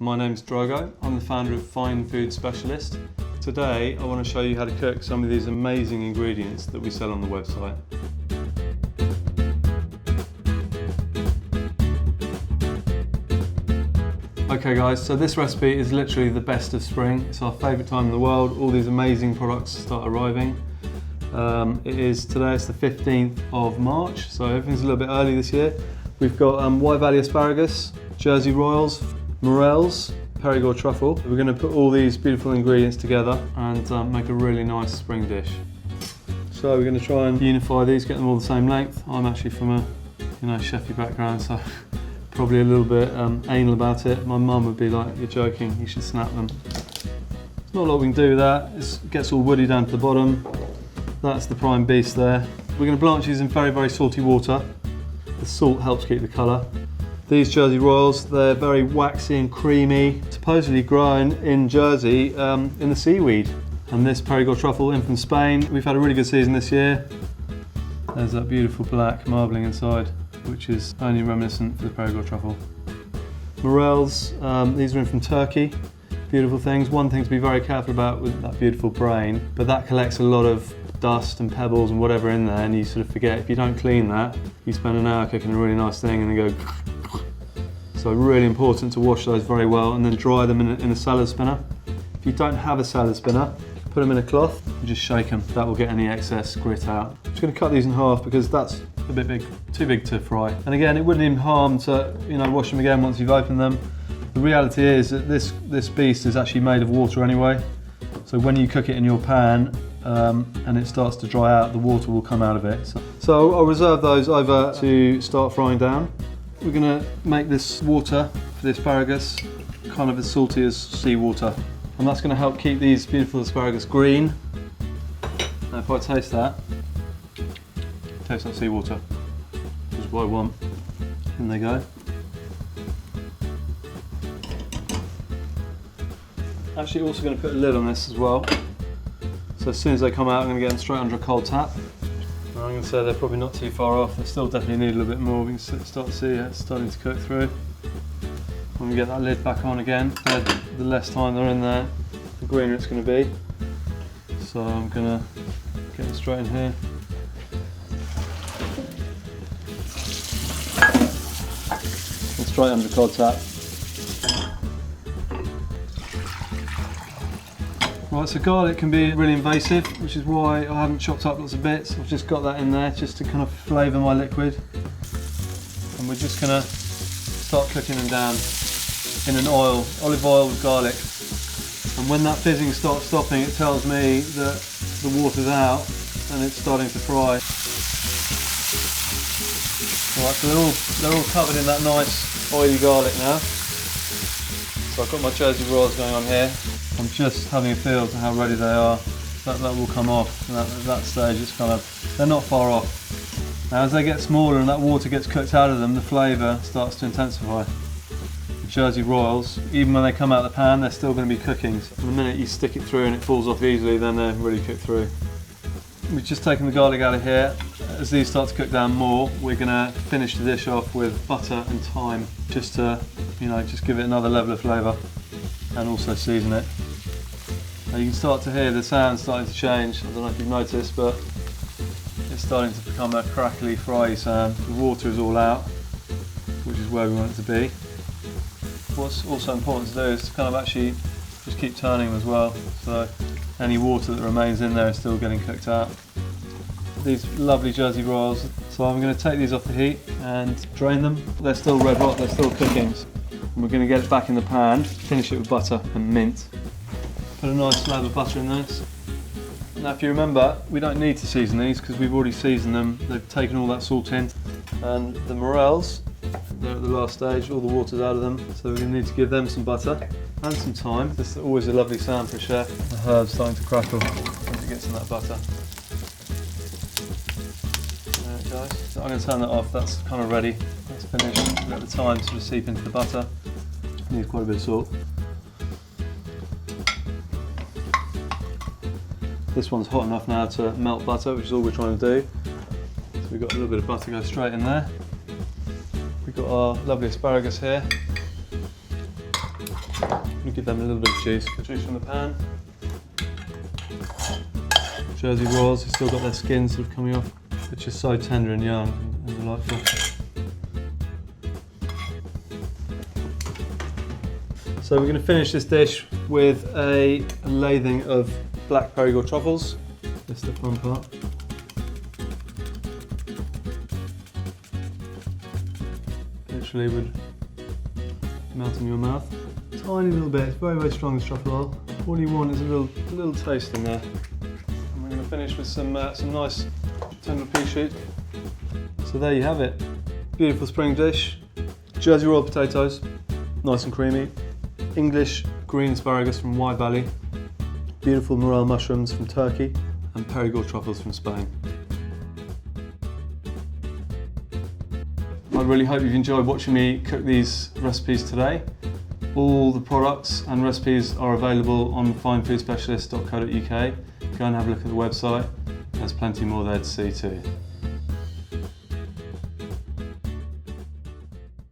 My name's Drogo. I'm the founder of Fine Food Specialist. Today I want to show you how to cook some of these amazing ingredients that we sell on the website. Okay guys, so this recipe is literally the best of spring. It's our favourite time in the world. All these amazing products start arriving. It's the 15th of March, so everything's a little bit early this year. We've got White Valley Asparagus, Jersey Royals, Morels, Perigord Truffle. We're going to put all these beautiful ingredients together and make a really nice spring dish. So we're going to try and unify these, get them all the same length. I'm actually from a chefy background, so probably a little bit anal about it. My mum would be like, "You're joking, you should snap them." There's not a lot we can do with that. It gets all woody down to the bottom. That's the prime beast there. We're going to blanch these in very, very salty water. The salt helps keep the colour. These Jersey Royals, they're very waxy and creamy, supposedly grown in Jersey in the seaweed. And this Perigord Truffle in from Spain. We've had a really good season this year. There's that beautiful black marbling inside, which is only reminiscent for the Perigord Truffle. Morels, these are in from Turkey. Beautiful things. One thing to be very careful about with that beautiful brain, but that collects a lot of dust and pebbles and whatever in there, and you sort of forget, if you don't clean that, you spend an hour cooking a really nice thing and then go. So really important to wash those very well and then dry them in a salad spinner. If you don't have a salad spinner, put them in a cloth and just shake them. That will get any excess grit out. I'm just going to cut these in half because that's a bit big, too big to fry. And again, it wouldn't even harm to wash them again once you've opened them. The reality is that this beast is actually made of water anyway. So when you cook it in your pan and it starts to dry out, the water will come out of it. So I'll reserve those over to start frying down. We're going to make this water for the asparagus kind of as salty as seawater. And that's going to help keep these beautiful asparagus green. Now if I taste that, it tastes like seawater, which is what I want. In they go. Actually also going to put a lid on this as well. So as soon as they come out, I'm going to get them straight under a cold tap. And I'm going to say they're probably not too far off. They still definitely need a little bit more. We can start to see it's starting to cook through. When we get that lid back on again, the less time they're in there, the greener it's going to be. So I'm going to get them straight in here. And straight under cold tap. Right, so garlic can be really invasive, which is why I haven't chopped up lots of bits. I've just got that in there just to kind of flavour my liquid. And we're just going to start cooking them down in an olive oil with garlic. And when that fizzing starts stopping, it tells me that the water's out and it's starting to fry. Right, so they're all covered in that nice oily garlic now. So I've got my Jersey Royals going on here. I'm just having a feel to how ready they are. That will come off. At that stage, it's kind of, they're not far off. Now as they get smaller and that water gets cooked out of them, the flavour starts to intensify. The Jersey Royals, even when they come out of the pan, they're still going to be cooking. So the minute you stick it through and it falls off easily, then they're really cooked through. We've just taken the garlic out of here. As these start to cook down more, we're going to finish the dish off with butter and thyme, just to, just give it another level of flavour and also season it. Now you can start to hear the sound starting to change. I don't know if you've noticed, but it's starting to become a crackly, fry sound. The water is all out, which is where we want it to be. What's also important to do is to kind of actually just keep turning them as well, so any water that remains in there is still getting cooked out. These lovely Jersey Royals, so I'm going to take these off the heat and drain them. They're still red hot, they're still cooking. And we're going to get it back in the pan, finish it with butter and mint. Put a nice slab of butter in this. Now if you remember, we don't need to season these because we've already seasoned them. They've taken all that salt in. And the Morels, they're at the last stage, all the water's out of them. So we're going to need to give them some butter and some thyme. This is always a lovely sound for a chef. The herb's starting to crackle as it gets in that butter. There it goes. So I'm going to turn that off, that's kind of ready. That's finished. Let the thyme sort of seep into the butter. Needs quite a bit of salt. This one's hot enough now to melt butter, which is all we're trying to do. So we've got a little bit of butter go straight in there. We've got our lovely asparagus here. I'm going to give them a little bit of juice. Juice from the pan. Jersey rolls have still got their skin sort of coming off, which is so tender and young and delightful. So we're going to finish this dish with a lathing of black Perigord truffles. This is the fun part. Literally would melt in your mouth. Tiny little bit, it's very, very strong, this truffle oil. All you want is a little taste in there. And we're going to finish with some nice tender pea shoot. So there you have it. Beautiful spring dish. Jersey rolled potatoes, nice and creamy. English green asparagus from Wye Valley. Beautiful morel mushrooms from Turkey. And Perigord truffles from Spain. I really hope you've enjoyed watching me cook these recipes today. All the products and recipes are available on finefoodspecialist.co.uk. Go and have a look at the website. There's plenty more there to see too.